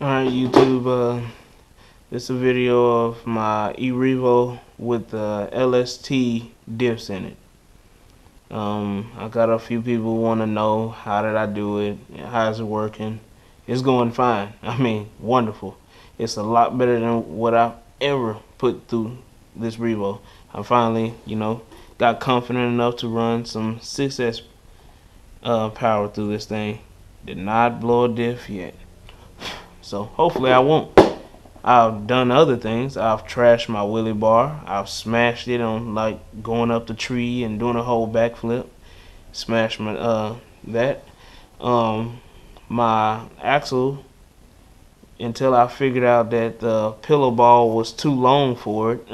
Alright, YouTube, this is a video of my eRevo with the LST diffs in it. I got a few people want to know how did I do it, how's it working. It's going fine. I mean, wonderful. It's a lot better than what I've ever put through this Revo. I finally, got confident enough to run some 6S power through this thing. Did not blow a diff yet. So hopefully I won't. I've done other things. I've trashed my wheelie bar. I've smashed it on like going up the tree and doing a whole backflip. Smashed my my axle until I figured out that the pillow ball was too long for it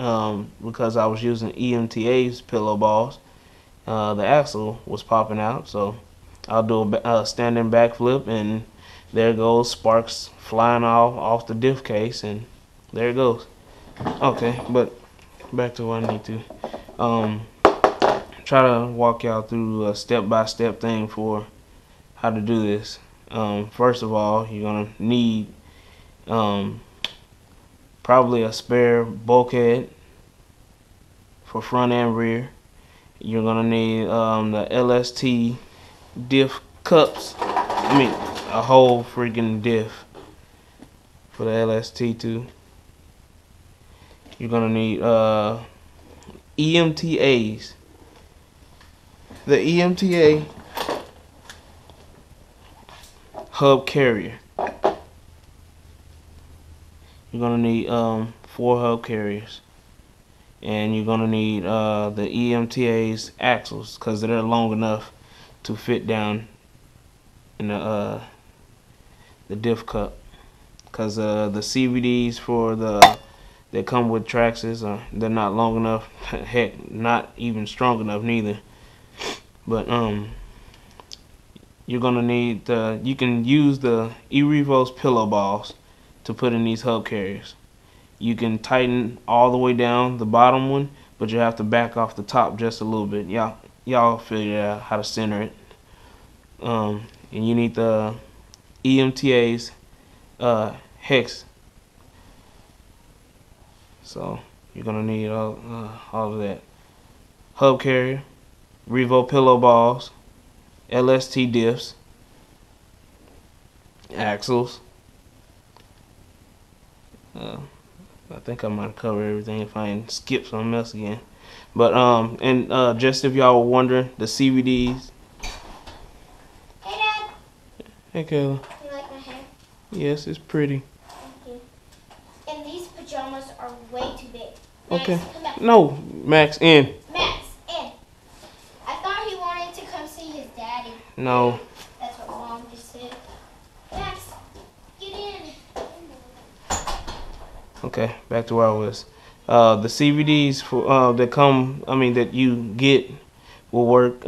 because I was using emta's pillow balls. The axle was popping out, so I'll do a standing backflip and there goes sparks flying off the diff case, and there it goes. Okay, but back to what I need to. Try to walk y'all through a step-by-step thing for how to do this. First of all, you're gonna need probably a spare bulkhead for front and rear. You're gonna need the LST diff cups. A whole freaking diff for the LST too. You're gonna need emta's. The emta hub carrier. You're gonna need 4 hub carriers, and you're gonna need the emta's axles because they're long enough to fit down in the diff cup, because the CVDs for that come with Traxxas, they're not long enough. Heck, not even strong enough neither. But you're gonna need you can use the eRevo's pillow balls to put in these hub carriers. You can tighten all the way down the bottom one, but you have to back off the top just a little bit. Y'all figure out how to center it. And you need the emta's hex. So you're gonna need all of that. Hub carrier, Revo pillow balls, LST diffs, axles. I think I might cover everything if I ain't skip something else again. But just if y'all were wondering, the CVDs. Hey Dad. Hey Kayla. You like my hair? Yes, it's pretty. Thank you. And these pajamas are way too big. Okay. Max, come back. No, Max, in. Max, in. I thought he wanted to come see his daddy. No. That's what Mom just said. Max, get in. Okay, back to where I was. The CVDs for that you get will work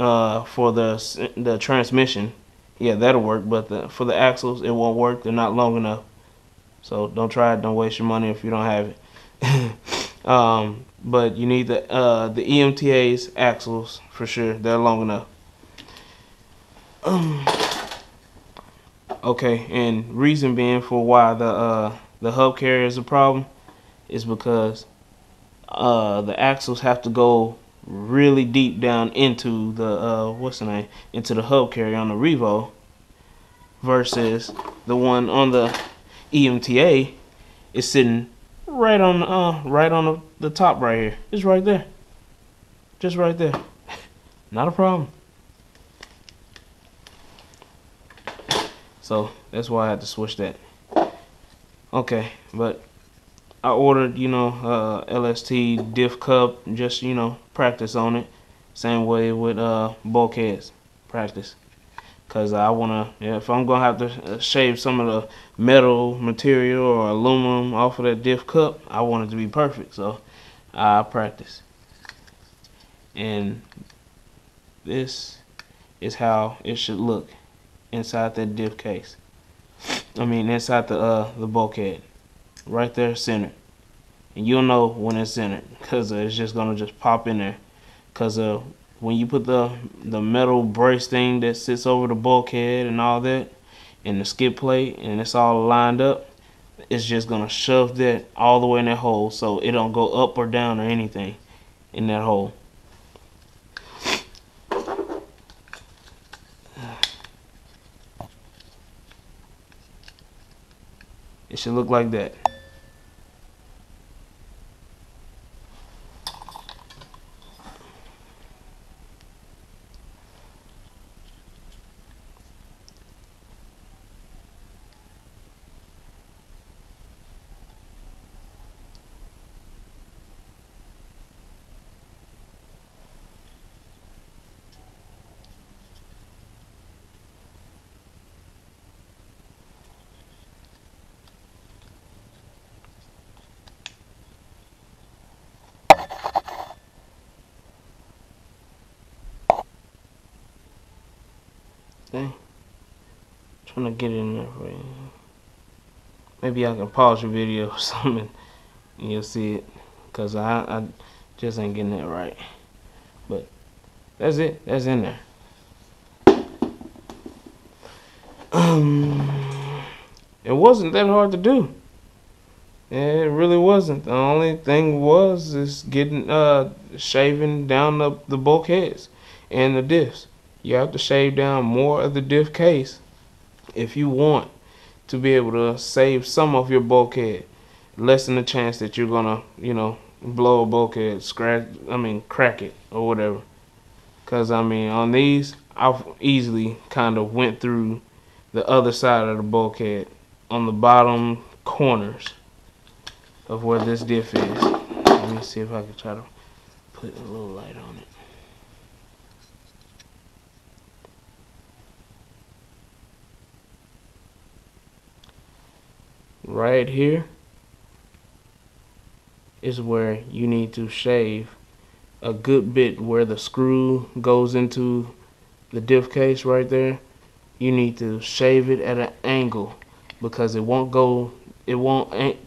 for the transmission. Yeah, that'll work, but for the axles, it won't work. They're not long enough. So don't try it. Don't waste your money if you don't have it. But you need the emta's axles for sure. They're long enough. Okay, and reason being for why the hub carrier is a problem is because the axles have to go really deep down into the into the hub carrier on the Revo, versus the one on the emta is sitting right on the top right here. It's right there, just right there. Not a problem. So that's why I had to switch that. Okay, but I ordered, LST diff cup, just, practice on it. Same way with bulkheads, practice. Because I want to, if I'm going to have to shave some of the metal material or aluminum off of that diff cup, I want it to be perfect. So I practice. And this is how it should look inside that diff case. Inside the bulkhead, right there, centered. And you'll know when it's centered because it's just gonna pop in there. Because when you put the metal brace thing that sits over the bulkhead and all that, and the skid plate, and it's all lined up, it's just gonna shove that all the way in that hole, so it don't go up or down or anything in that hole. It should look like that. Okay. Trying to get it in there for you. Maybe I can pause your video or something and you'll see it, because I just ain't getting that right. But that's it. That's in there. It wasn't that hard to do. It really wasn't. The only thing was is getting shaving down the bulkheads and the diffs. You have to shave down more of the diff case if you want to be able to save some of your bulkhead. Lessen the chance that you're gonna, blow a bulkhead, crack it or whatever. Cause on these, I've easily kind of went through the other side of the bulkhead on the bottom corners of where this diff is. Let me see if I can try to put a little light on it. Right here is where you need to shave a good bit where the screw goes into the diff case right there. You need to shave it at an angle, because it won't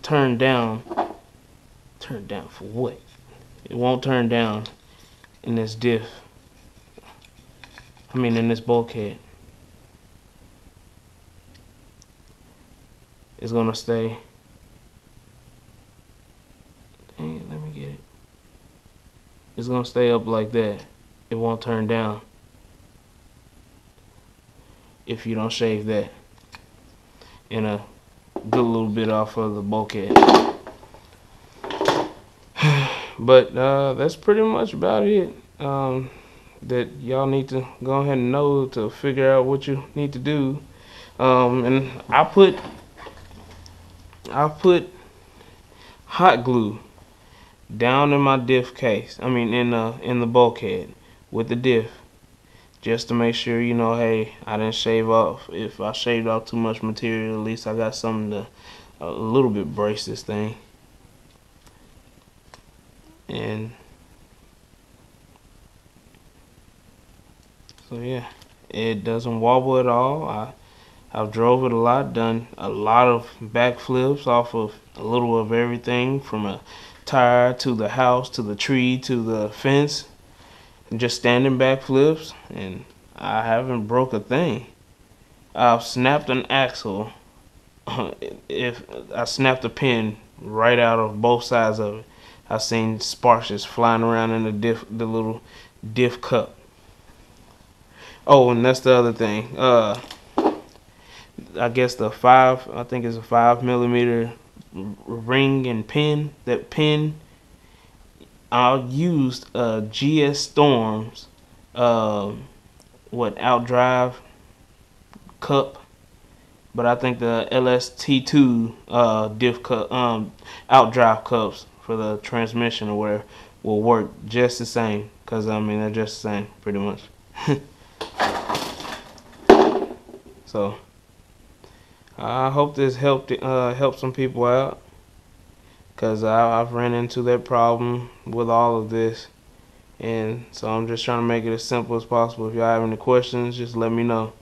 turn down. Turn down for what? It won't turn down in this diff. In this bulkhead. It's gonna stay. Dang it, let me get it. It's gonna stay up like that. It won't turn down if you don't shave that and a good little bit off of the bulkhead. But that's pretty much about it. That y'all need to go ahead and know to figure out what you need to do. And I put hot glue down in my diff case. In the bulkhead with the diff, just to make sure, hey, I didn't shave off. If I shaved off too much material, at least I got something to a little bit brace this thing. And so yeah, it doesn't wobble at all. I've drove it a lot, done a lot of backflips off of a little of everything, from a tire to the house to the tree to the fence, and just standing backflips, and I haven't broke a thing. I've snapped an axle. If I snapped a pin right out of both sides of it, I've seen sparks just flying around in the little diff cup. Oh, and that's the other thing. I guess I think it's a 5mm ring and pin. That pin, I used GS Storm's outdrive cup, but I think the LST2 diff cup, outdrive cups for the transmission or whatever will work just the same, because they're just the same pretty much. So I hope this helped some people out, because I've ran into that problem with all of this, and so I'm just trying to make it as simple as possible. If y'all have any questions, just let me know.